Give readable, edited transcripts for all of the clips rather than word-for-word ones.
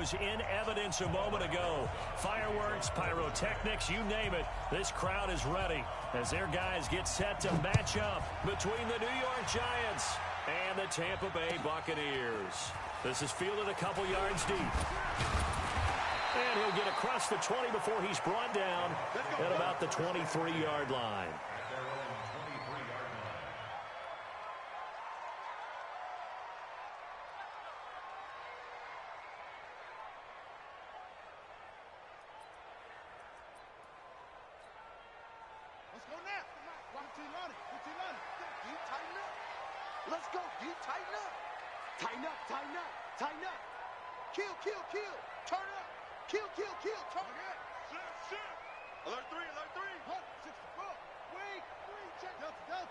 was in evidence a moment ago. Fireworks, pyrotechnics, you name it. This crowd is ready as their guys get set to match up between the New York Giants and the Tampa Bay Buccaneers. This is fielded a couple yards deep. And he'll get across the 20 before he's brought down at about the 23-yard line. Let's go now. Deep, tighten up. Let's go. Deep, tighten up. Tighten up, tighten up, tighten up. Kill, kill, kill. Turn up. Kill, kill, kill. Turn up. Shift. Alert 3. Hunt, 64. Wait, 3. Check. Delta.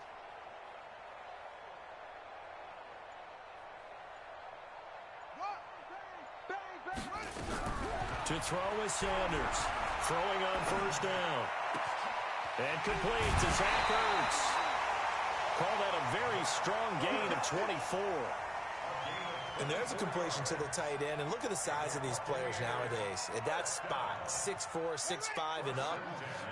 What? Bang. To throw is Sanders. Throwing on first down. And complete to Zach Ertz. Call that a very strong gain of 24. And there's a completion to the tight end. And look at the size of these players nowadays. At that spot, 6'4", 6'5", and up.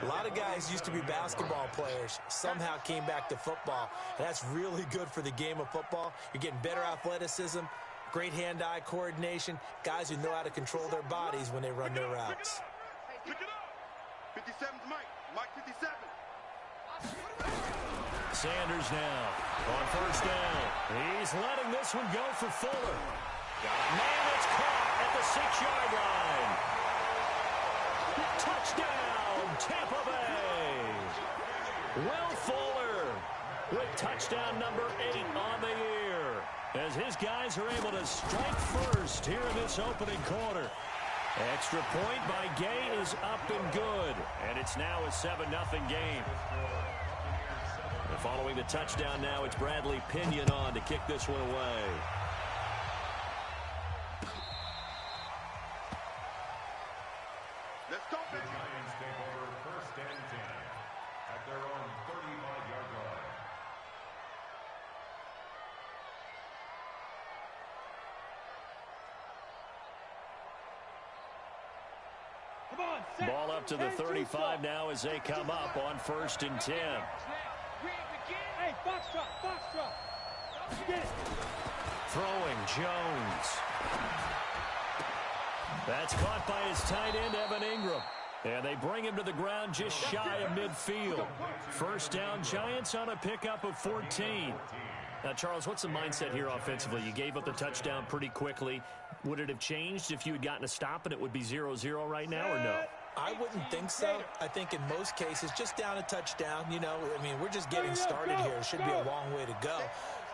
A lot of guys used to be basketball players, somehow came back to football. And that's really good for the game of football. You're getting better athleticism, great hand-eye coordination, guys who know how to control their bodies when they run their routes. Pick it up. 57's Mike. Mike 57. Sanders now on first down. He's letting this one go for Fuller. Got a man that's caught at the 6-yard line. Touchdown, Tampa Bay. Will Fuller with touchdown number 8 on the year as his guys are able to strike first here in this opening quarter. Extra point by Gay is up and good, and it's now a 7-0 game. And following the touchdown now, it's Bradley Pinion on to kick this one away. Let's go, The Giants take over first and 10 at their own 35-yard line. Ball up to the 35 now as they come up on first and 10. Hey, box drop. Get it. Throwing Jones. That's caught by his tight end, Evan Ingram. And they bring him to the ground just shy of midfield. First down, Giants on a pickup of 14. Now, Charles, what's the mindset here offensively? You gave up the touchdown pretty quickly. Would it have changed if you had gotten a stop and it would be 0-0 right now, or no? I wouldn't think so. I think in most cases, just down a touchdown, you know, I mean, we're just getting started here. It should be a long way to go.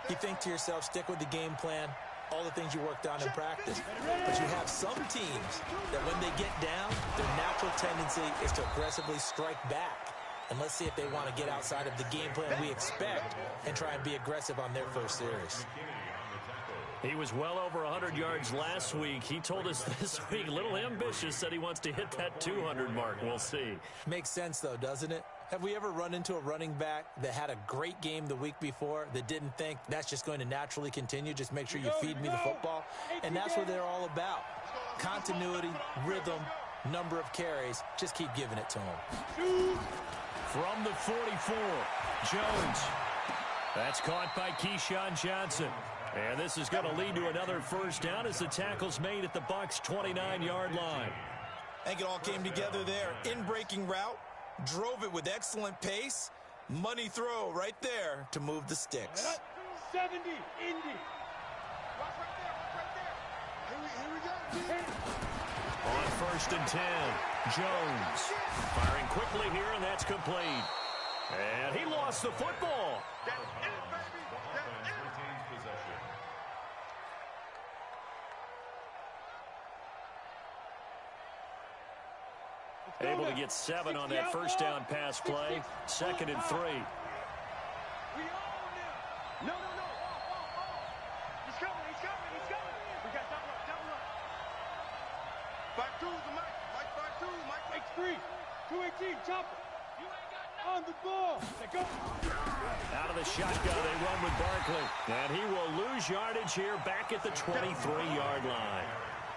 You think to yourself, stick with the game plan, all the things you worked on in practice. But you have some teams that when they get down, their natural tendency is to aggressively strike back. And let's see if they want to get outside of the game plan we expect and try and be aggressive on their first series. He was well over 100 yards last week. He told us this week, a little ambitious, said he wants to hit that 200 mark. We'll see. Makes sense, though, doesn't it? Have we ever run into a running back that had a great game the week before that didn't think that's just going to naturally continue? Just make sure you feed me the football. And that's what they're all about. Continuity, rhythm, number of carries. Just keep giving it to him. From the 44, Jones. That's caught by Keyshawn Johnson. And this is going to lead to another first down as the tackle's made at the Bucs' 29-yard line. I think it all came together there. In-breaking route, drove it with excellent pace. Money throw right there to move the sticks. 70, Indy. Here we go. On first and 10, Jones firing quickly here, and that's complete. And he lost the football. That's it, baby. That's it. Retains possession. Able to get 7 on that first down pass play. 2nd and 3. We own him. No. He's coming. We got double up. 5-2 to Mike. Mike 5-2. Mike 218, chopper. You ain't got on the ball. They go. Out of the shotgun, they run with Barkley. And he will lose yardage here back at the 23-yard line.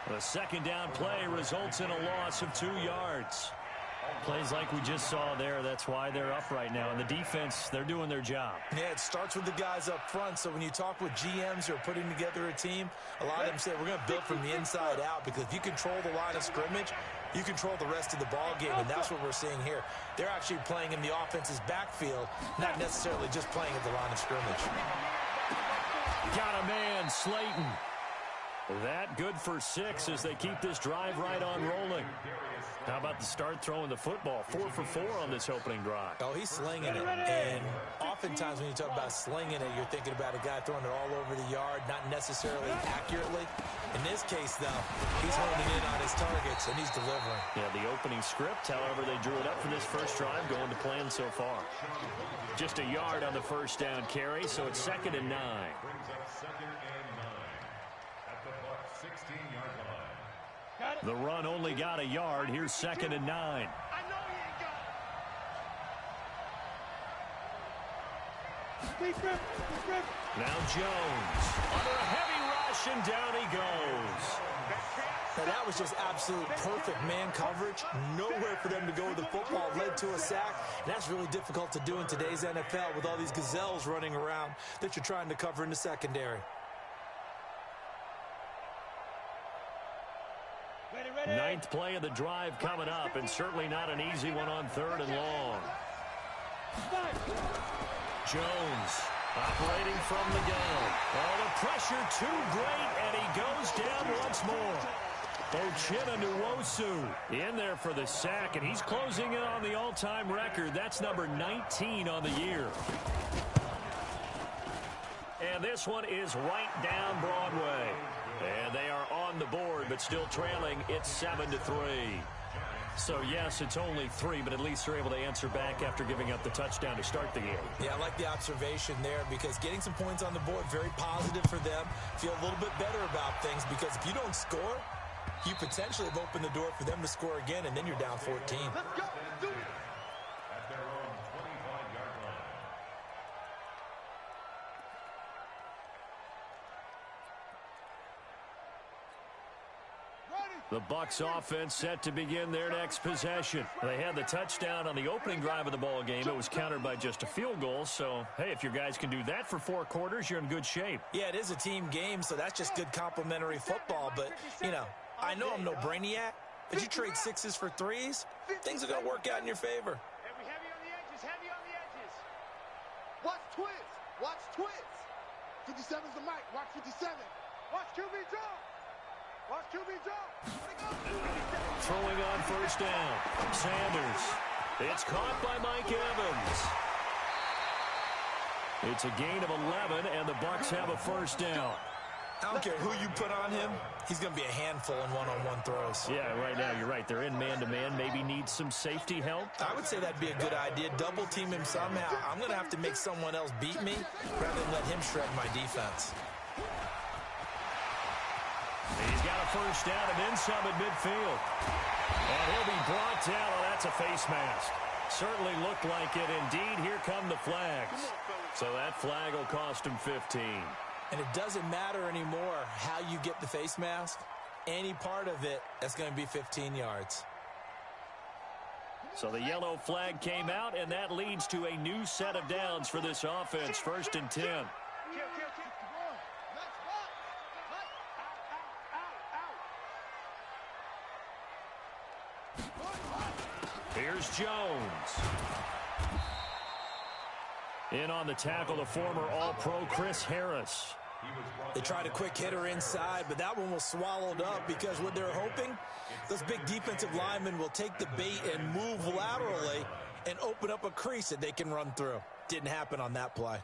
The second down play results in a loss of 2 yards. Plays like we just saw there. That's why they're up right now. And the defense, they're doing their job. Yeah, it starts with the guys up front. So when you talk with GMs who are putting together a team, a lot of them say we're going to build from the inside out, because if you control the line of scrimmage, you control the rest of the ball game, and that's what we're seeing here. They're actually playing in the offense's backfield, not necessarily just playing at the line of scrimmage. Got a man, Slayton. That good for 6 as they keep this drive right on rolling. How about the start throwing the football? 4 for 4 on this opening drive. Oh, he's slinging it. And oftentimes when you talk about slinging it, you're thinking about a guy throwing it all over the yard, not necessarily accurately. In this case, though, he's honing in on his targets, and he's delivering. Yeah, the opening script, however, they drew it up for this first drive, going to plan so far. Just a yard on the first down carry, so it's 2nd and 9. Brings up 2nd and 9 at the Bucs 16-yard line. The run only got a yard. Here's 2nd and 9. I know he ain't got it. Now Jones under a heavy rush, and down he goes. Now, that was just absolute perfect man coverage. Nowhere for them to go with the football. Led to a sack. And that's really difficult to do in today's NFL with all these gazelles running around that you're trying to cover in the secondary. Ninth play of the drive coming up, and certainly not an easy one on 3rd and long. Jones operating from the gun. Oh, the pressure too great, and he goes down once more. Uchenna Nwosu in there for the sack, and he's closing in on the all-time record. That's number 19 on the year. And this one is right down Broadway. And they are on the board, but still trailing. It's 7-3. So, yes, it's only 3, but at least they're able to answer back after giving up the touchdown to start the game. Yeah, I like the observation there, because getting some points on the board, very positive for them. Feel a little bit better about things, because if you don't score, you potentially have opened the door for them to score again, and then you're down 14. Let's go. Do it. At their own 25-yard line. The Bucs offense set to begin their next possession. They had the touchdown on the opening drive of the ball game. It was countered by just a field goal. So, hey, if your guys can do that for 4 quarters, you're in good shape. Yeah, it is a team game, so that's just good complimentary football. But, you know, I know I'm no brainiac, but you trade 6s for 3s, things are going to work out in your favor. Heavy on the edges, heavy on the edges. Watch twist. Watch twist. 57's the mic. Watch 57. Watch QB draw. Watch QB draw. Throwing on first down. Sanders. It's caught by Mike Evans. It's a gain of 11, and the Bucs have a first down. I don't care who you put on him, he's going to be a handful in one-on-one throws. Yeah, right now, you're right. They're in man-to-man. Maybe need some safety help. I would say that'd be a good idea. Double team him somehow. I'm going to have to make someone else beat me rather than let him shred my defense. He's got a first down and then some at midfield. And he'll be brought down. Oh, that's a face mask. Certainly looked like it. Indeed, here come the flags. So that flag will cost him 15. And it doesn't matter anymore how you get the face mask. Any part of it, that's going to be 15 yards. So the yellow flag came out, and that leads to a new set of downs for this offense. 1st and 10. Kill. Here's Jones. In on the tackle, the former All-Pro Chris Harris. They tried a quick hitter inside, but that one was swallowed up because what they're hoping, those big defensive linemen will take the bait and move laterally and open up a crease that they can run through. Didn't happen on that play.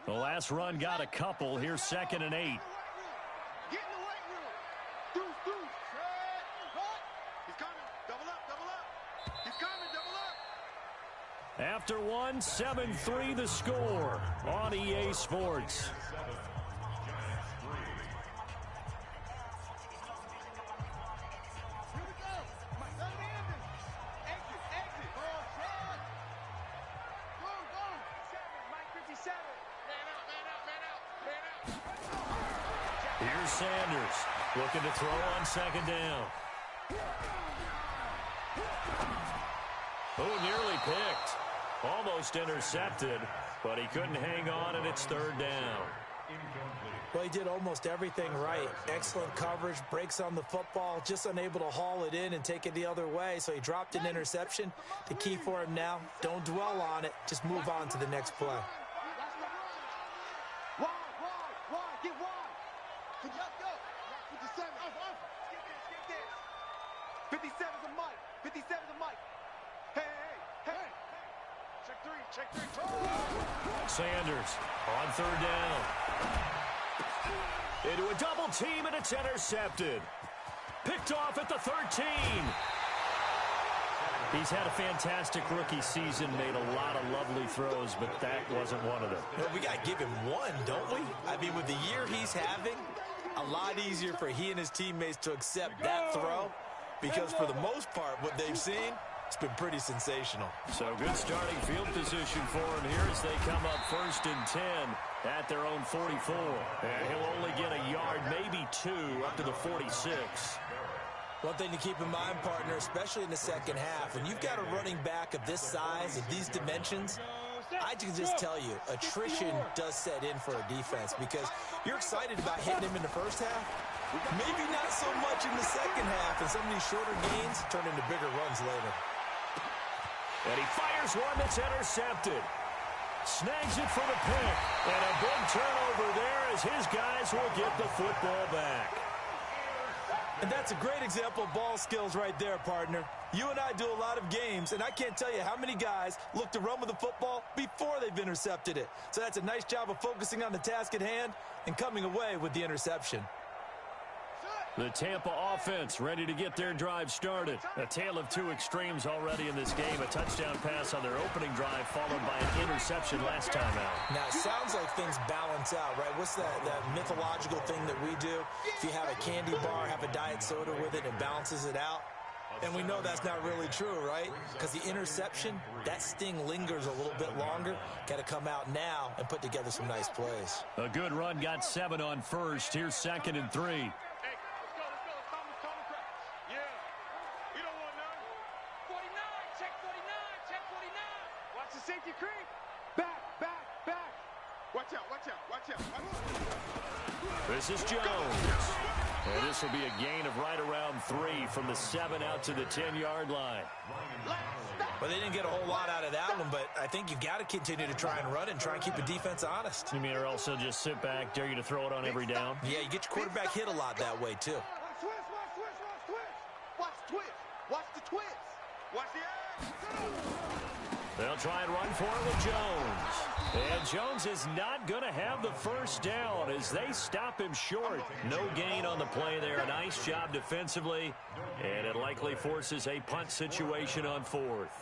The last run got a couple. Here's 2nd and 8. Get in the weight room. Deuce. He's coming. Double up. He's coming. Double up. After one, 7-3 the score on EA Sports. Here's Sanders looking to throw on second down. Oh, nearly picked. Almost intercepted, but he couldn't hang on, and it's third down. Well, he did almost everything right. Excellent coverage, breaks on the football, just unable to haul it in and take it the other way, so he dropped an interception. The key for him now, don't dwell on it, just move on to the next play. Wide, get wide. Let's go. 57. Skip this. 57's a Mike. 57's a Mike. Hey. Check three. Sanders on third down. Into a double team, and it's intercepted. Picked off at the 13. He's had a fantastic rookie season, made a lot of lovely throws, but that wasn't one of them. Well, we got to give him one, don't we? I mean, with the year he's having, a lot easier for he and his teammates to accept that throw, because for the most part, what they've seen, it's been pretty sensational. So good starting field position for him here as they come up 1st and 10 at their own 44. And he'll only get a yard, maybe 2, up to the 46. One thing to keep in mind, partner, especially in the second half, when you've got a running back of this size, of these dimensions, I can just tell you, attrition does set in for a defense, because you're excited about hitting him in the first half, maybe not so much in the second half, and some of these shorter gains turn into bigger runs later. And he fires one that's intercepted. Snags it for the pick. And a big turnover there as his guys will get the football back. And that's a great example of ball skills right there, partner. You and I do a lot of games, and I can't tell you how many guys look to run with the football before they've intercepted it. So that's a nice job of focusing on the task at hand and coming away with the interception. The Tampa offense ready to get their drive started. A tale of two extremes already in this game. A touchdown pass on their opening drive followed by an interception last time out. Now, it sounds like things balance out, right? What's that mythological thing that we do? If you have a candy bar, have a diet soda with it, it balances it out. And we know that's not really true, right? Because the interception, that sting lingers a little bit longer. Got to come out now and put together some nice plays. A good run, got 7 on first. Here's 2nd and 3. Safety creep. Back. Watch out. This is Jones. And this will be a gain of right around 3 from the 7 out to the 10-yard line. Well, they didn't get a whole lot out of that one, but I think you've got to continue to try and run and try and keep the defense honest. You mean or else they'll just sit back, dare you to throw it on every down? Yeah, you get your quarterback hit a lot that way, too. Watch the twist. Watch the They'll try and run for it with Jones. And Jones is not going to have the first down as they stop him short. No gain on the play there. A nice job defensively. And it likely forces a punt situation on 4th.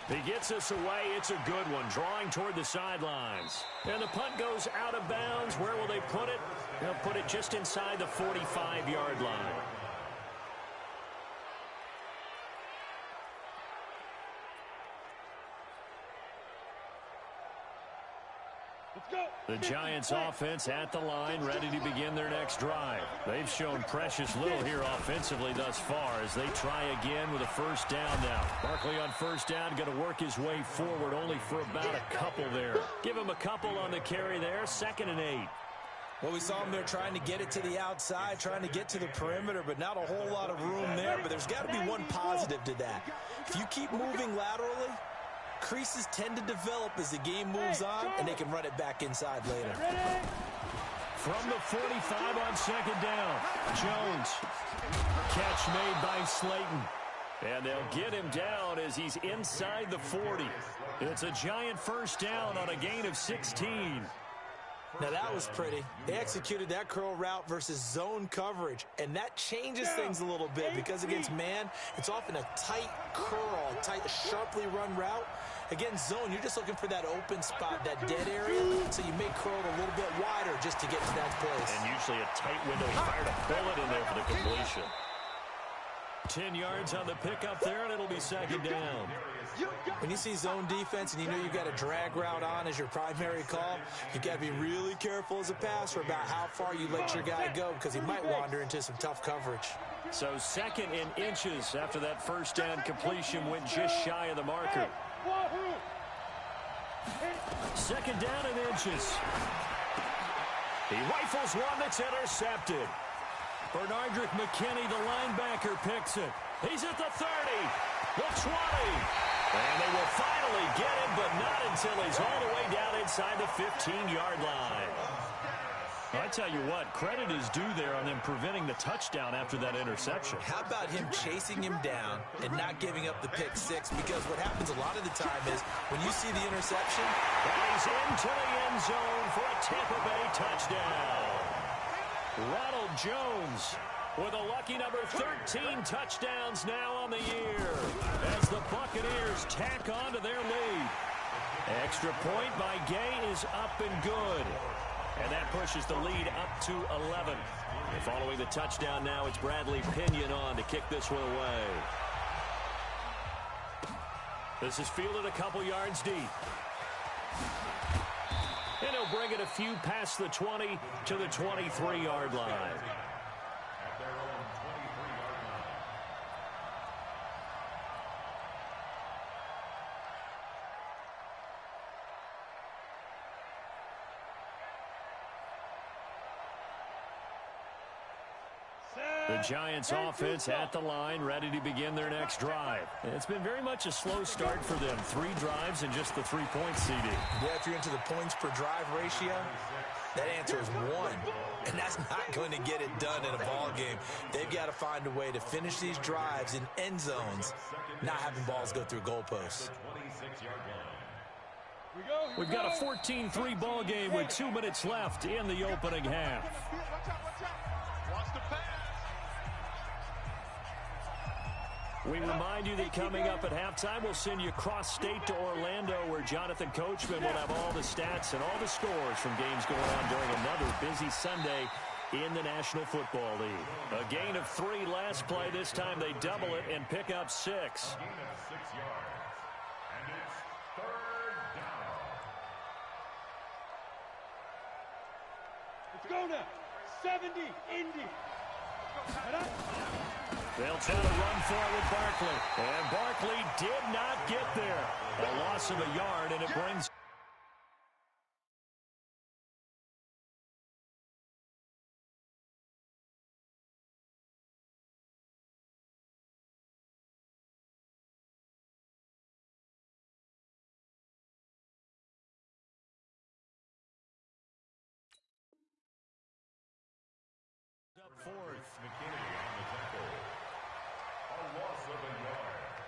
He gets us away. It's a good one. Drawing toward the sidelines. And the punt goes out of bounds. Where will they put it? They'll put it just inside the 45-yard line. The Giants offense at the line, ready to begin their next drive. They've shown precious little here offensively thus far as they try again with a first down now. Barkley on first down, going to work his way forward only for about a couple there. Give him a couple on the carry there, 2nd and 8. Well, we saw them there trying to get it to the outside, trying to get to the perimeter, but not a whole lot of room there. But there's got to be one positive to that. If you keep moving laterally, creases tend to develop as the game moves on, and they can run it back inside later. From the 45 on 2nd down, Jones. Catch made by Slayton. And they'll get him down as he's inside the 40. It's a Giant first down on a gain of 16. Now, that was pretty. They executed that curl route versus zone coverage, and that changes things a little bit because against man, it's often a tight curl, tight, sharply run route. Against zone, you're just looking for that open spot, that dead area, so you may curl it a little bit wider just to get to that place. And usually a tight window, fired a bullet in there for the completion. 10 yards on the pickup there, and it'll be second down. When you see zone defense and you know you've got a drag route on as your primary call, you got to be really careful as a passer about how far you let your guy go because he might wander into some tough coverage. So second in inches after that first down completion went just shy of the marker. Second down in inches. He rifles one that's intercepted. Bernardrick McKinney, the linebacker, picks it. He's at the 30, the 20. And they will finally get him, but not until he's all the way down inside the 15-yard line. I tell you what, credit is due there on them preventing the touchdown after that interception. How about him chasing him down and not giving up the pick six? Because what happens a lot of the time is when you see the interception, and he's into the end zone for a Tampa Bay touchdown. Ronald Jones with a lucky number 13 touchdowns now on the year as the Buccaneers tack on to their lead. Extra point by Gay is up and good. And that pushes the lead up to 11. And following the touchdown now, it's Bradley Pinion on to kick this one away. This is fielded a couple yards deep. And he'll bring it a few past the 20 to the 23-yard line. At their own 23-yard line. The Giants offense at the line, ready to begin their next drive. It's been very much a slow start for them. 3 drives and just the 3-point CD. Yeah, if you're into the points per drive ratio, that answer is 1. And that's not going to get it done in a ball game. They've got to find a way to finish these drives in end zones, not having balls go through goalposts. We've got a 14-3 ball game with 2 minutes left in the opening half. Watch the pass. We remind you that coming up at halftime, we'll send you cross-state to Orlando, where Jonathan Coachman will have all the stats and all the scores from games going on during another busy Sunday in the National Football League. A gain of 3 last play. This time they double it and pick up 6. Gain of 6 yards. And it's third down. Let's go now. 70, Indy. They'll try to run for it with Barkley. And Barkley did not get there. A loss of a yard, and it brings...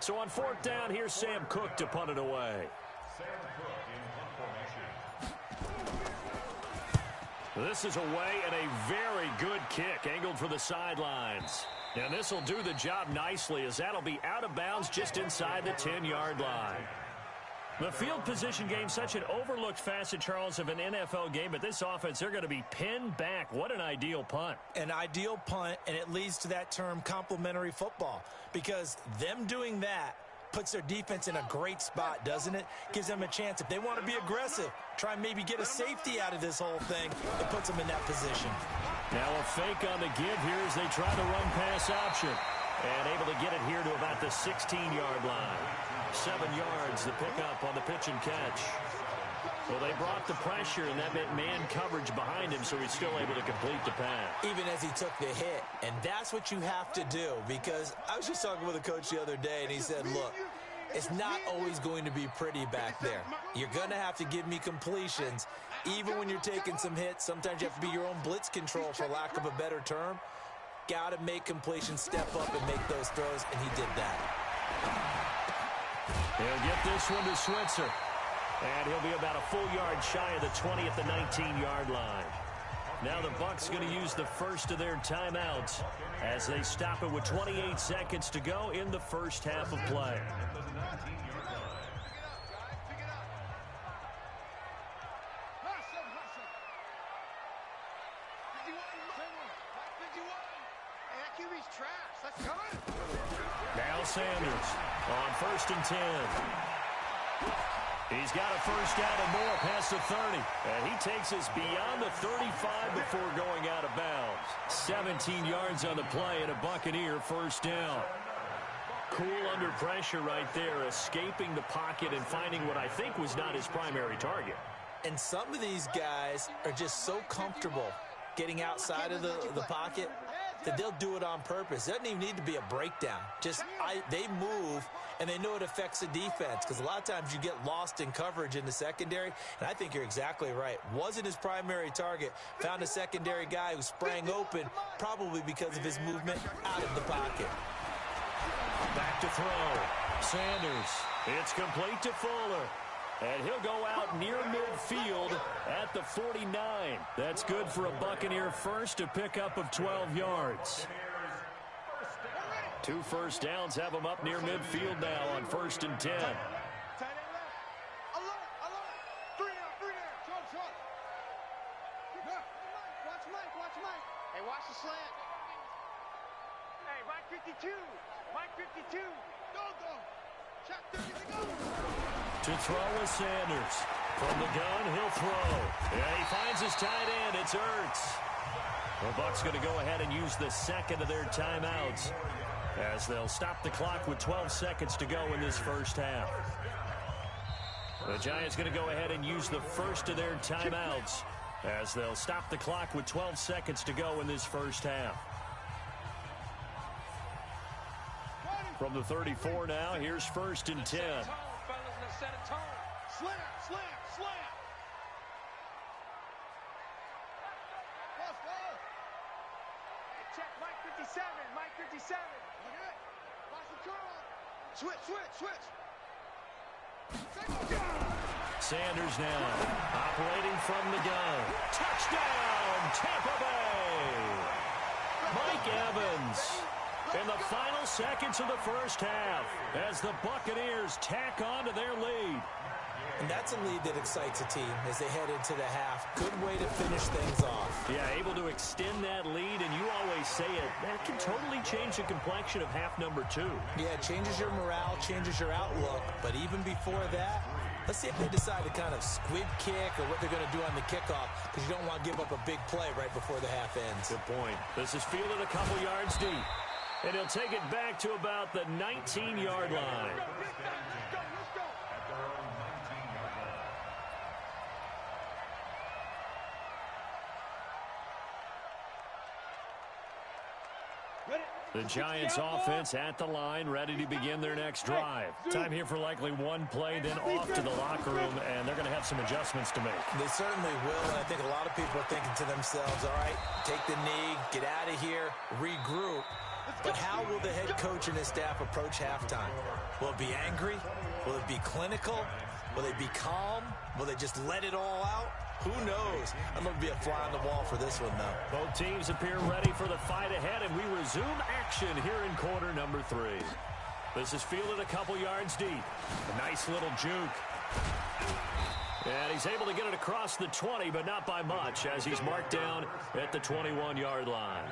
So on 4th down, here's Sam Cook to punt it away. Sam Cook in punt formation. This is away and a very good kick, angled for the sidelines. And this will do the job nicely, as that'll be out of bounds just inside the 10-yard line. The field position game, such an overlooked facet, Charles, of an NFL game, but this offense, they're going to be pinned back. What an ideal punt. An ideal punt, and it leads to that term complementary football, because them doing that puts their defense in a great spot, doesn't it? Gives them a chance. If they want to be aggressive, try and maybe get a safety out of this whole thing, it puts them in that position. Now a fake on the give here as they try the run-pass option. And able to get it here to about the 16-yard line. 7 yards, the pickup on the pitch and catch. Well, they brought the pressure, and that meant man coverage behind him, so he's still able to complete the pass. Even as he took the hit. And that's what you have to do, because I was just talking with a coach the other day, and he said, look, it's not always going to be pretty back there. You're going to have to give me completions. Even when you're taking some hits, sometimes you have to be your own blitz control, for lack of a better term. Got to make completions, step up and make those throws, and he did that. He'll get this one to Switzer. And he'll be about a full yard shy of the 20 at the 19-yard line. Now the Bucs going to use the first of their timeouts as they stop it with 28 seconds to go in the first half of play. Hey, that QB's trash. Let's go. Now Sanders on 1st and 10. He's got a first down and more past the 30. And he takes us beyond the 35 before going out of bounds. 17 yards on the play and a Buccaneer first down. Cool under pressure right there, escaping the pocket and finding what I think was not his primary target. And some of these guys are just so comfortable getting outside of the pocket that they'll do it on purpose. It doesn't even need to be a breakdown. They move, and they know it affects the defense because a lot of times you get lost in coverage in the secondary, and I think you're exactly right. Wasn't his primary target. Found a secondary guy who sprang open, probably because of his movement out of the pocket. Back to throw. Sanders. It's complete to Fuller. And he'll go out near midfield at the 49. That's good for a Buccaneer first, a pickup of 12 yards. 2 first downs have him up near midfield now on 1st and 10. Tight end left. Alert. 3 there. Short. Watch Mike. Hey, watch the slant. Hey, Mike 52. Mike 52. Go. Check 30 to go. To throw is Sanders. From the gun, he'll throw. And he finds his tight end. It's Ertz. The Bucs going to go ahead and use the second of their timeouts as they'll stop the clock with 12 seconds to go in this first half. The Giants going to go ahead and use the first of their timeouts as they'll stop the clock with 12 seconds to go in this first half. From the 34 now, here's 1st and 10. Set a tone. Slam. Check Mike 57. Mike 57. Okay. Watch the curl. Switch. Sanders now operating from the gun. Touchdown, Tampa Bay. Mike Evans in the final seconds of the first half as the Buccaneers tack on to their lead. And that's a lead that excites a team as they head into the half. Good way to finish things off. Yeah, able to extend that lead, and you always say it, that can totally change the complexion of half number 2. Yeah, it changes your morale, changes your outlook. But even before that, let's see if they decide to kind of squib kick or what they're going to do on the kickoff, because you don't want to give up a big play right before the half ends. Good point. This is fielded a couple yards deep. And he'll take it back to about the 19-yard line. Let's go. The Giants offense at the line, ready to begin their next drive. Time here for likely one play, then off to the locker room, and they're going to have some adjustments to make. They certainly will, and I think a lot of people are thinking to themselves, all right, take the knee, get out of here, regroup. But how will the head coach and his staff approach halftime? Will it be angry? Will it be clinical? Will they be calm? Will they just let it all out? Who knows? I'm going to be a fly on the wall for this one, though. Both teams appear ready for the fight ahead, and we resume action here in quarter number 3. This is fielded a couple yards deep. A nice little juke. And he's able to get it across the 20, but not by much, as he's marked down at the 21-yard line.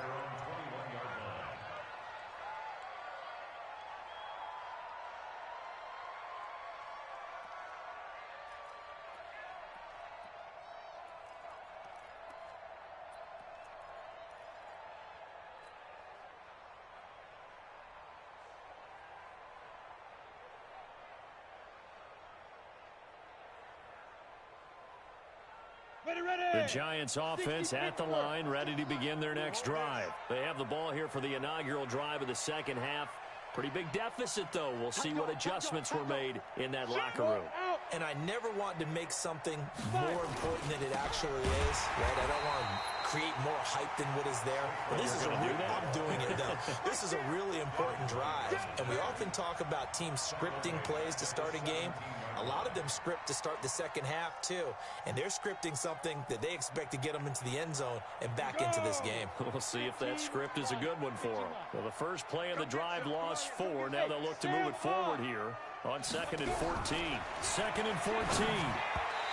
The Giants offense at the line, ready to begin their next drive. They have the ball here for the inaugural drive of the second half. Pretty big deficit, though. We'll see what adjustments were made in that locker room. And I never want to make something more important than it actually is, right? I don't want to create more hype than what is there. But this is I'm doing it, though. This is a really important drive. And we often talk about teams scripting plays to start a game. A lot of them script to start the second half, too. And they're scripting something that they expect to get them into the end zone and back into this game. We'll see if that script is a good one for them. Well, the first play of the drive lost 4. Now they'll look to move it forward here on 2nd and 14. 2nd and 14.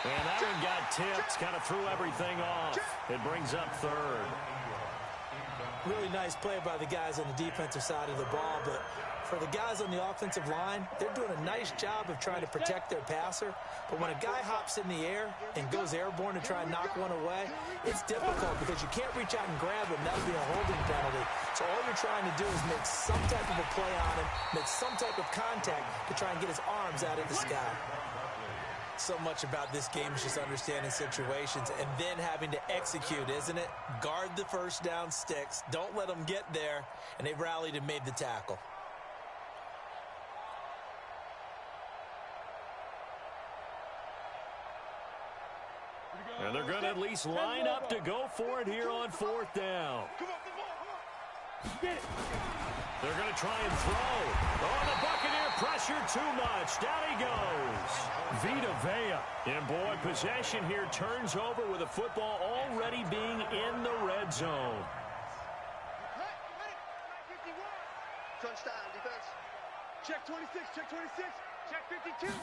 And that one got tipped, kind of threw everything off. It brings up 3rd. Really nice play by the guys on the defensive side of the ball, but for the guys on the offensive line, they're doing a nice job of trying to protect their passer. But when a guy hops in the air and goes airborne to try and knock one away, it's difficult because you can't reach out and grab him. That would be a holding penalty. So all you're trying to do is make some type of a play on him, make some type of contact to try and get his arms out of the sky. So much about this game is just understanding situations and then having to execute, isn't it? Guard the first down sticks. Don't let them get there. And they rallied and made the tackle. And they're going to at least line up to go for it here on fourth down. Get it. They're going to try and throw. Oh, the Buccaneer pressure too much. Down he goes. Vita Vea. And boy, possession here turns over with the football already being in the red zone. Touchdown, defense. Check 26, check 26, check 52.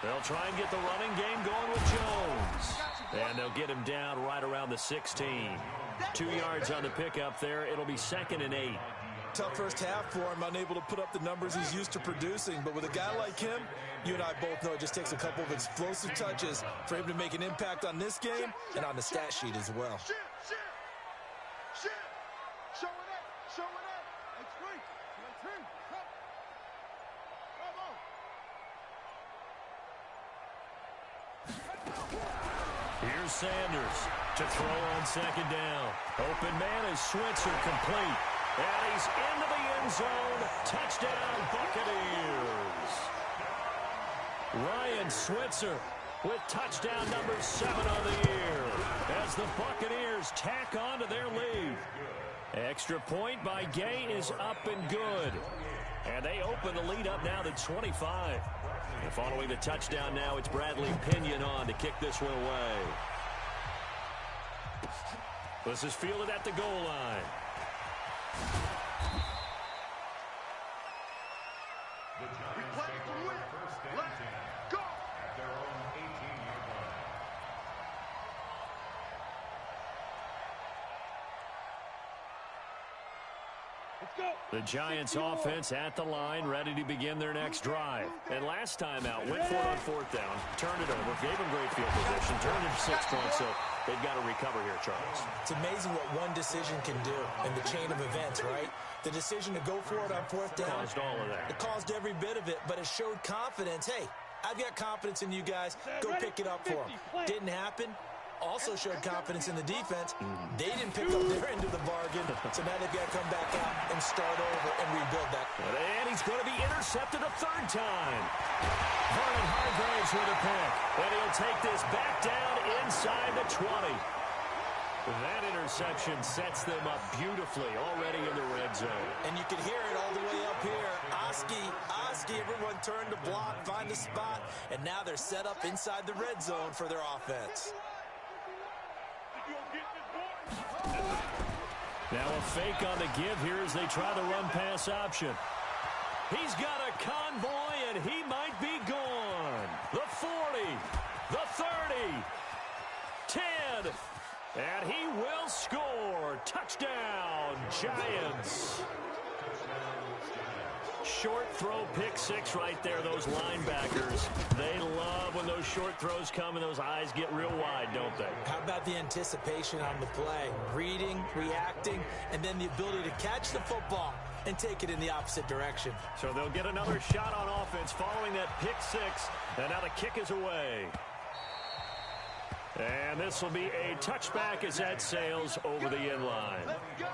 They'll try and get the running game going with Jones. And they'll get him down right around the 16. 2 yards on the pickup there. It'll be 2nd and 8. Tough first half for him, unable to put up the numbers he's used to producing. But with a guy like him, you and I both know it just takes a couple of explosive touches for him to make an impact on this game and on the stat sheet as well. Shit. Show it up. It's free. Come. Here's Sanders to throw on 2nd down. Open man is Switzer complete. And he's into the end zone. Touchdown, Buccaneers. Ryan Switzer with touchdown number 7 on the year as the Buccaneers tack on to their lead. Extra point by Gay is up and good. And they open the lead up now to 25. And following the touchdown now, it's Bradley Pinion on to kick this one away. This is fielded at the goal line. The Giants take over first and 10 at their own 18-yard line. Let's go. The Giants offense at the line, ready to begin their next drive. And last time out, went for it on 4th down, turned it over, gave them great field position, turned it to 6 points, so they've got to recover here, Charles. It's amazing what one decision can do in the chain of events, right? The decision to go for it on 4th down. Caused all of that. It caused every bit of it, but it showed confidence. Hey, I've got confidence in you guys. Go pick it up for them. Didn't happen. Also showed confidence in the defense. They didn't pick up their end of the bargain, so now they've got to come back out and start over and rebuild that. And he's going to be intercepted a 3rd time. Vernon Hargraves with a pick. And he'll take this back down inside the 20. That interception sets them up beautifully already in the red zone. And you can hear it all the way up here. Oski, everyone turned to block, find a spot, and now they're set up inside the red zone for their offense. Now a fake on the give here as they try the run-pass option. He's got a convoy, and he might be gone. The 40, the 30, 10, and he will score. Touchdown, Giants. Short throw, pick 6 right there, those linebackers. They love when those short throws come and those eyes get real wide, don't they? How about the anticipation on the play? Reading, reacting, and then the ability to catch the football and take it in the opposite direction. So they'll get another shot on offense following that pick 6, and now the kick is away. And this will be a touchback as that sails over the end line. Let's go.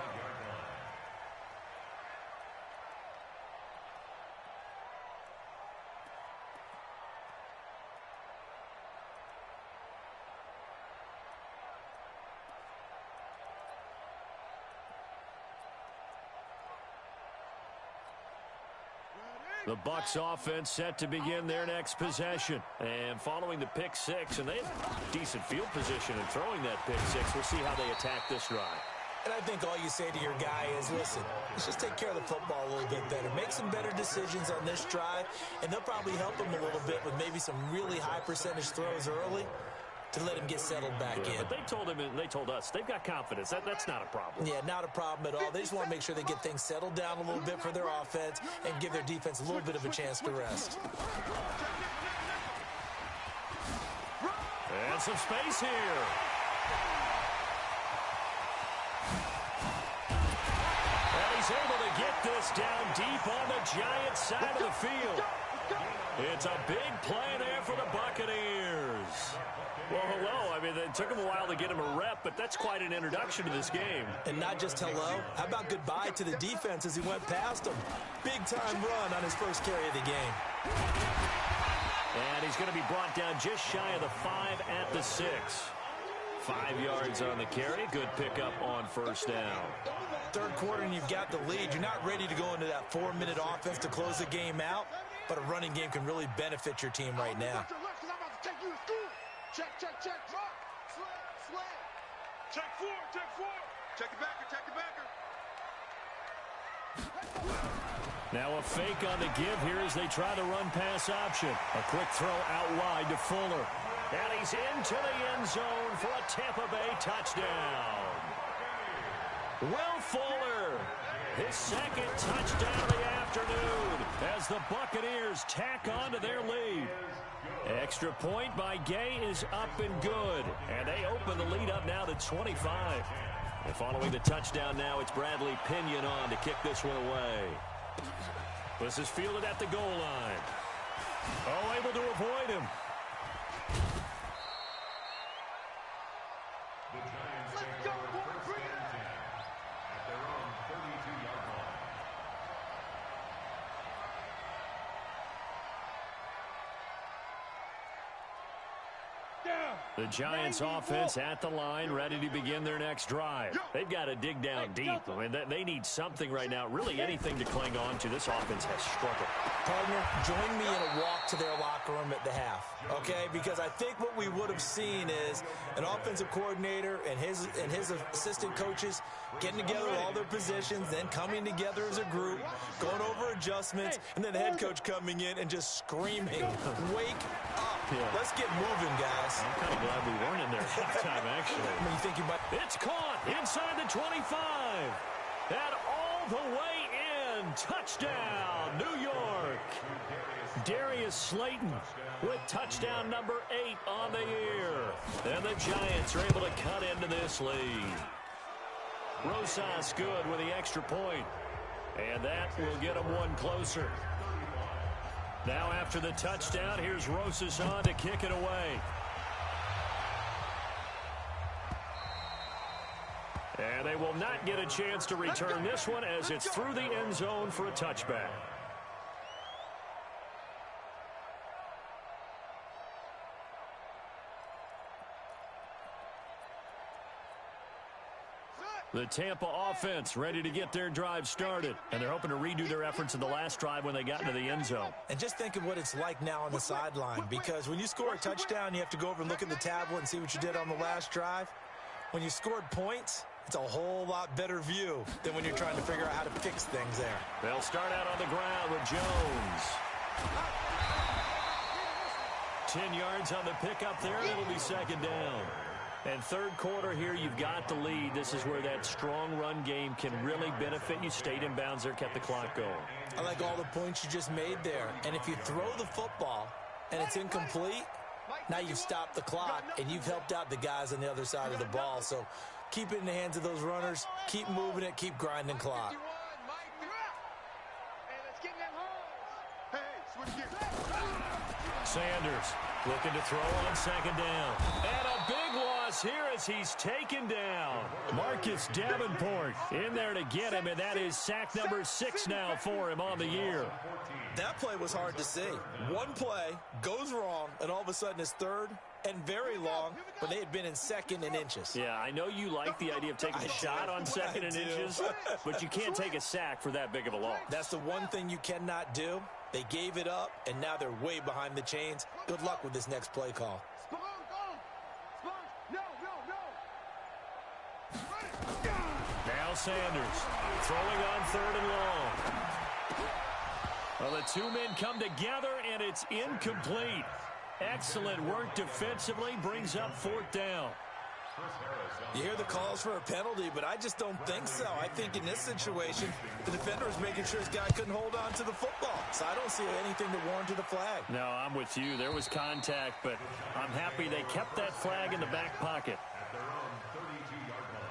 The Bucs offense set to begin their next possession. And following the pick 6, and they have decent field position in throwing that pick 6. We'll see how they attack this drive. And I think all you say to your guy is, listen, let's just take care of the football a little bit better. Make some better decisions on this drive, and they'll probably help him a little bit with maybe some really high percentage throws early. to let him get settled back in. But they told him, and they told us, they've got confidence. That's not a problem. Yeah, not a problem at all. They just want to make sure they get things settled down a little bit for their offense and give their defense a little bit of a chance to rest. And some space here. And he's able to get this down deep on the Giants' side of the field. It's a big play there for the Buccaneers. Well, hello. I mean, it took him a while to get him a rep, but that's quite an introduction to this game. And not just hello. How about goodbye to the defense as he went past him? Big-time run on his first carry of the game. And he's going to be brought down just shy of the 5 at the 6. 5 yards on the carry. Good pickup on first down. Third quarter and you've got the lead. You're not ready to go into that 4-minute offense to close the game out, but a running game can really benefit your team right now. Check, check, check. Slam. Check 4, check 4. Check the backer, check the backer. Now a fake on the give here as they try the run-pass option. A quick throw out wide to Fuller. And he's into the end zone for a Tampa Bay touchdown. Will Fuller, his second touchdown of the afternoon as the Buccaneers tack on to their lead. Extra point by Gay is up and good. And they open the lead up now to 25. And following the touchdown now, it's Bradley Pinion on to kick this one away. This is fielded at the goal line. Oh, able to avoid him. The Giants take over first and 10 at their own 32-yard line. The Giants offense at the line, ready to begin their next drive. They've got to dig down deep. I mean, they need something right now, really anything to cling on to. This offense has struggled. Partner, join me in a walk to their locker room at the half, okay? Because I think what we would have seen is an offensive coordinator and his assistant coaches getting together all their positions, then coming together as a group, going over adjustments, and then the head coach coming in and just screaming, wake up. Yeah. Let's get moving, guys. I'm kind of glad we weren't in there at halftime, actually. I mean, you think you might... It's caught inside the 25. And all the way in. Touchdown, New York. Darius Slayton with touchdown number 8 on the year. And the Giants are able to cut into this lead. Rosas good with the extra point. And that will get them one closer. Now after the touchdown, here's Rosas on to kick it away. And they will not get a chance to return this one as it's through the end zone for a touchback. The Tampa offense ready to get their drive started. And they're hoping to redo their efforts in the last drive when they got into the end zone. And just think of what it's like now on the sideline. Because when you score a touchdown, you have to go over and look at the tablet and see what you did on the last drive. When you scored points, it's a whole lot better view than when you're trying to figure out how to fix things there. They'll start out on the ground with Jones. 10 yards on the pickup there. It'll be second down. And third quarter here, you've got the lead. This is where that strong run game can really benefit you. Stayed in bounds there, kept the clock going. I like all the points you just made there. And if you throw the football and it's incomplete, now you've stopped the clock and you've helped out the guys on the other side of the ball. So keep it in the hands of those runners. Keep moving it. Keep grinding clock. Sanders looking to throw on second down. And a big loss here as he's taken down. Marcus Davenport in there to get him, and that is sack number 6 now for him on the year. That play was hard to see. One play goes wrong, and all of a sudden it's third and very long when they had been in second and inches. Yeah, I know you like the idea of taking a shot on second and inches, but you can't take a sack for that big of a loss. That's the one thing you cannot do. They gave it up, and now they're way behind the chains. Good luck with this next play call. Now Sanders throwing on third and long. Well, the two men come together, and it's incomplete. Excellent work defensively brings up 4th down. You hear the calls for a penalty, but I just don't think so. I think in this situation, the defender was making sure his guy couldn't hold on to the football. So I don't see anything that warranted a flag. No, I'm with you. There was contact, but I'm happy they kept that flag in the back pocket. At their own 32-yard line.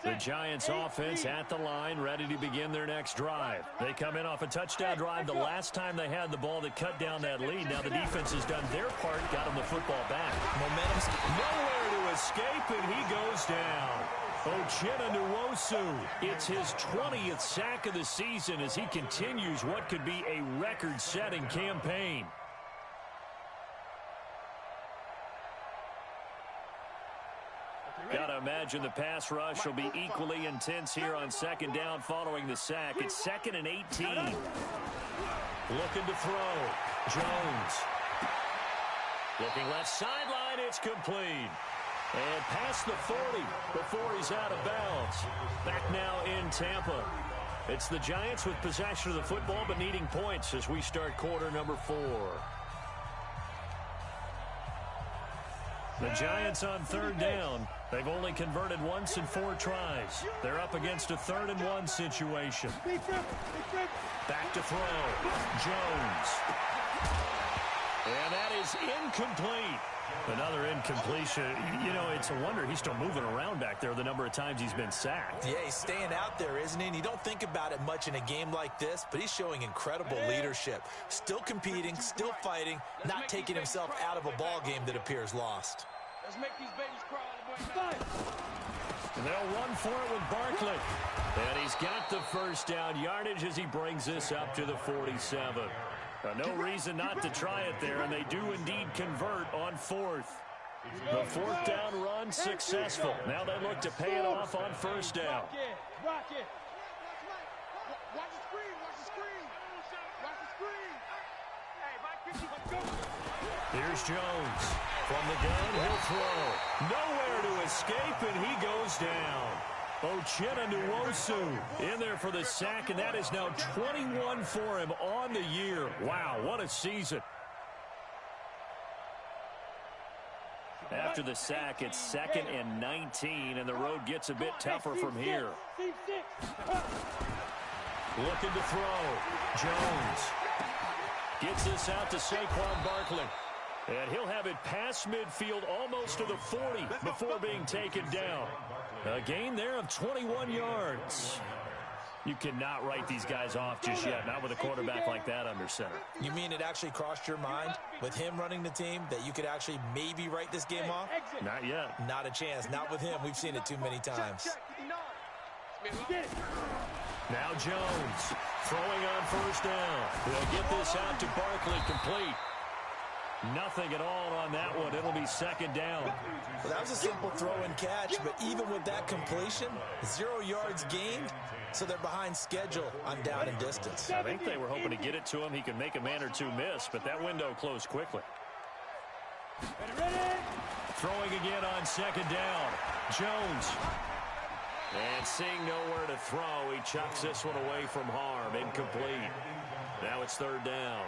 The Giants offense at the line, ready to begin their next drive. They come in off a touchdown drive the last time they had the ball that cut down that lead. Now the defense has done their part, got them the football back. Momentum's Nowhere to escape, and he goes down. Uchenna Nwosu, it's his 20th sack of the season as he continues what could be a record-setting campaign. Got to imagine the pass rush will be equally intense here on 2nd down following the sack. It's 2nd and 18. Looking to throw. Jones. Looking left sideline. It's complete. And past the 40 before he's out of bounds. Back now in Tampa. It's the Giants with possession of the football but needing points as we start quarter number 4. The Giants on 3rd down. They've only converted once in 4 tries. They're up against a 3rd and 1 situation. Back to throw. Jones. And that is incomplete. Another incompletion. You know, it's a wonder he's still moving around back there the number of times he's been sacked. Yeah, he's staying out there, isn't he? And you don't think about it much in a game like this, but he's showing incredible leadership. Still competing, still fighting, not taking himself out of a ball game that appears lost. Let's make these babies crawl all the way. And they'll run for it with Barkley. And he's got the first down yardage as he brings this up to the 47. No reason not to try it there, and they do indeed convert on 4th. The 4th down run successful. Now they look to pay it off on 1st down. Rock it. Watch the screen. Watch the screen. Watch the screen. Hey, Mike 50, let's go. Here's Jones. From the gun, he'll throw. Nowhere to escape, and he goes down. Uchenna Nwosu in there for the sack, and that is now 21 for him on the year. Wow, what a season. After the sack, it's 2nd and 19, and the road gets a bit tougher from here. Looking to throw. Jones gets this out to Saquon Barkley. And he'll have it past midfield almost to the 40 before being taken down. A gain there of 21 yards. You cannot write these guys off just yet, not with a quarterback like that under center. You mean it actually crossed your mind with him running the team that you could actually maybe write this game off? Not yet. Not a chance. Not with him. We've seen it too many times. Now Jones throwing on 1st down. He'll get this out to Barkley, complete. Nothing at all on that one. It'll be 2nd down. Well, that was a simple throw and catch, but even with that completion, 0 yards gained, so they're behind schedule on down and distance. I think they were hoping to get it to him. He could make a man or two miss, but that window closed quickly. Throwing again on 2nd down. Jones. And seeing nowhere to throw, he chucks this one away from harm. Incomplete. Now it's 3rd down.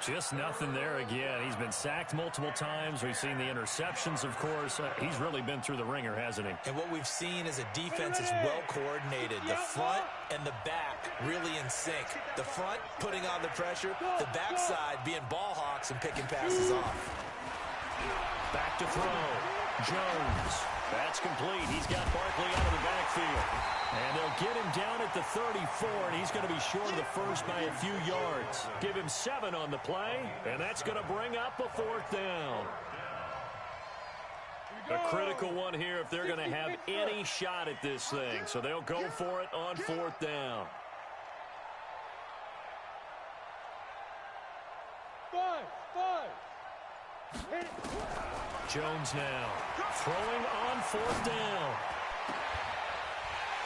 Just nothing there again. He's been sacked multiple times. We've seen the interceptions, of course. He's really been through the ringer, hasn't he? And what we've seen is a defense that's well coordinated. The front and the back really in sync. The front putting on the pressure. The backside being ball hawks and picking passes off. Back to throw. Jones. That's complete. He's got Barkley out of the backfield. And they'll get him down at the 34, and he's going to be short of the first by a few yards. Give him 7 on the play, and that's going to bring up a 4th down. A critical one here if they're going to have any shot at this thing. So they'll go for it on 4th down. Jones now throwing on 4th down.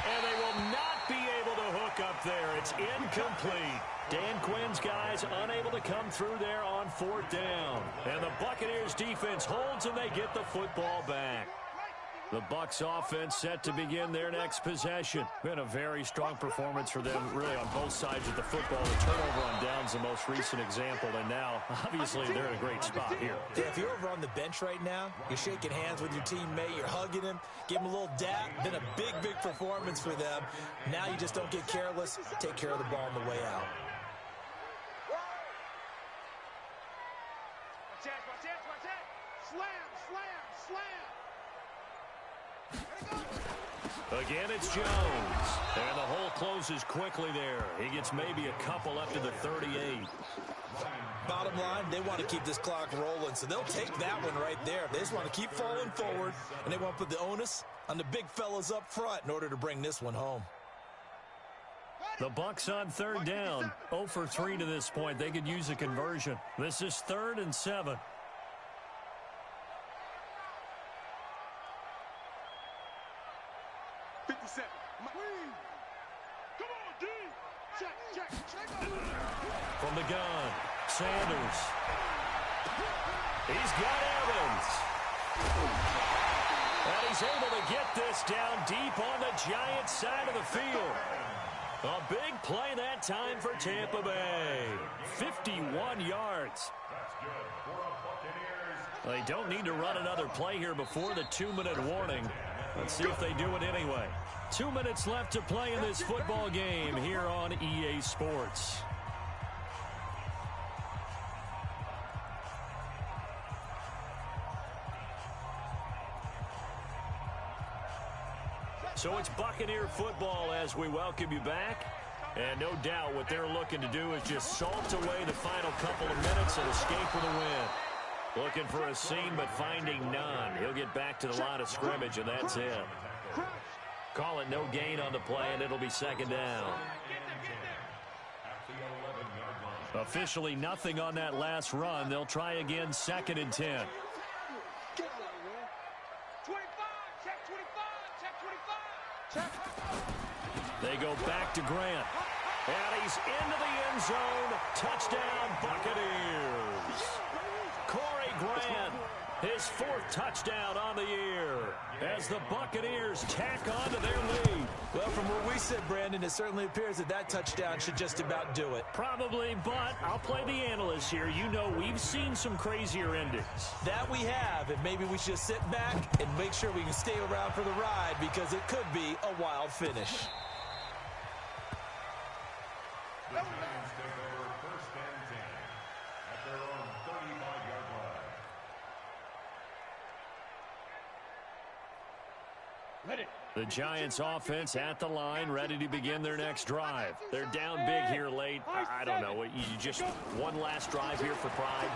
And they will not be able to hook up there. It's It's incomplete. Dan Quinn's guys unable to come through there on 4th down. And the Buccaneers defense holds and they get the football back. The Bucs offense set to begin their next possession. Been a very strong performance for them, really, on both sides of the football. The turnover on downs the most recent example, and now, obviously, they're in a great spot here. Yeah, if you're over on the bench right now, you're shaking hands with your teammate, you're hugging him, give him a little dap. Been a big, big performance for them. Now you just don't get careless. Take care of the ball on the way out. Watch out. Slam, slam, slam. Again, it's Jones. And the hole closes quickly there. He gets maybe a couple up to the 38. Bottom line, they want to keep this clock rolling, so they'll take that one right there. They just want to keep falling forward, and they want to put the onus on the big fellas up front in order to bring this one home. The Bucs on 3rd down. 0 for 3 to this point. They could use a conversion. This is 3rd and 7. From the gun, Sanders. He's got Evans. And he's able to get this down deep on the Giants' side of the field. A big play that time for Tampa Bay. 51 yards. They don't need to run another play here before the 2-minute warning. Let's see if they do it anyway. 2 minutes left to play in this football game here on EA Sports. So it's Buccaneer football as we welcome you back. And no doubt what they're looking to do is just salt away the final couple of minutes and escape with a win. Looking for a seam, but finding none. He'll get back to the line of scrimmage, and that's it. Call it no gain on the play, and it'll be 2nd down. Officially nothing on that last run. They'll try again 2nd and 10. 25, check 25, check 25. They go back to Grant. And he's into the end zone. Touchdown, Buccaneers. Corey Grant, his 4th touchdown on the year as the Buccaneers tack on to their lead. Well, from where we sit, Brandon, it certainly appears that that touchdown should just about do it. Probably, but I'll play the analyst here. You know we've seen some crazier endings. That we have, and maybe we should sit back and make sure we can stay around for the ride because it could be a wild finish. The Giants take over 1st and 10 at their own 35-yard line. Let it. The Giants offense at the line, ready to begin their next drive. They're down big here late. I don't know. You just one last drive here for pride.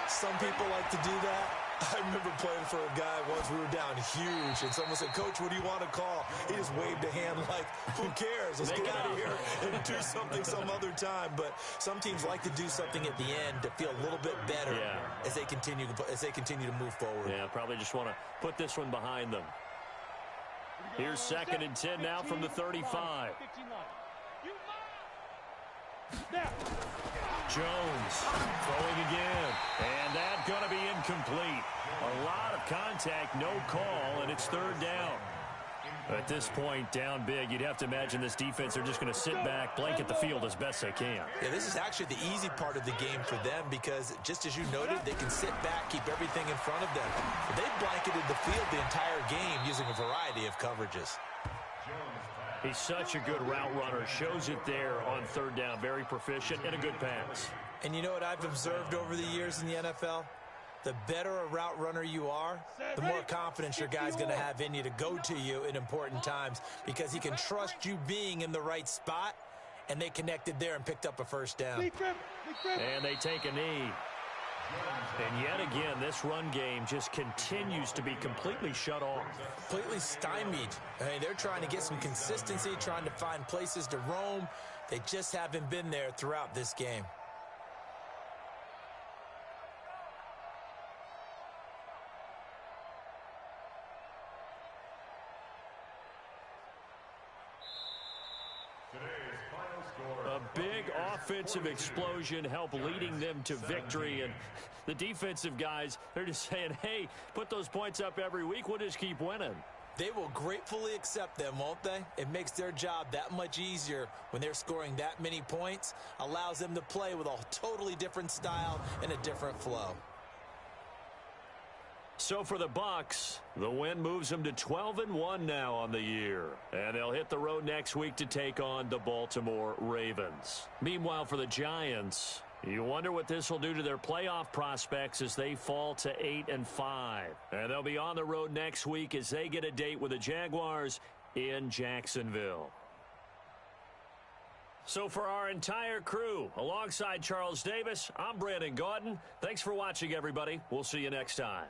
Some people like to do that. I remember playing for a guy once. We were down huge, and someone said, "Coach, what do you want to call?" He just waved a hand like, "Who cares? Let's get out of here and do something some other time." But some teams like to do something at the end to feel a little bit better as they continue to move forward. Yeah, probably just want to put this one behind them. Here's 2nd and 10 now from the 35. Jones throwing again. And that's going to be incomplete. A lot of contact, no call, and it's 3rd down. At this point, down big, you'd have to imagine this defense are just going to sit back, blanket the field as best they can. Yeah, this is actually the easy part of the game for them because, just as you noted, they can sit back, keep everything in front of them. They've blanketed the field the entire game using a variety of coverages. He's such a good route runner. Shows it there on 3rd down. Very proficient and a good pass. And you know what I've observed over the years in the NFL? The better a route runner you are, the more confidence your guy's going to have in you to go to you in important times because he can trust you being in the right spot, and they connected there and picked up a 1st down. And they take a knee. And yet again, this run game just continues to be completely shut off. Completely stymied. I mean, they're trying to get some consistency, trying to find places to roam. They just haven't been there throughout this game. Today's A big offensive explosion helped leading them to victory. And the defensive guys, they're just saying, hey, put those points up every week. We'll just keep winning. They will gratefully accept them, won't they? It makes their job that much easier when they're scoring that many points. Allows them to play with a totally different style and a different flow. So for the Bucs, the win moves them to 12-1 now on the year. And they'll hit the road next week to take on the Baltimore Ravens. Meanwhile, for the Giants, you wonder what this will do to their playoff prospects as they fall to 8-5. And they'll be on the road next week as they get a date with the Jaguars in Jacksonville. So for our entire crew, alongside Charles Davis, I'm Brandon Gaudin. Thanks for watching, everybody. We'll see you next time.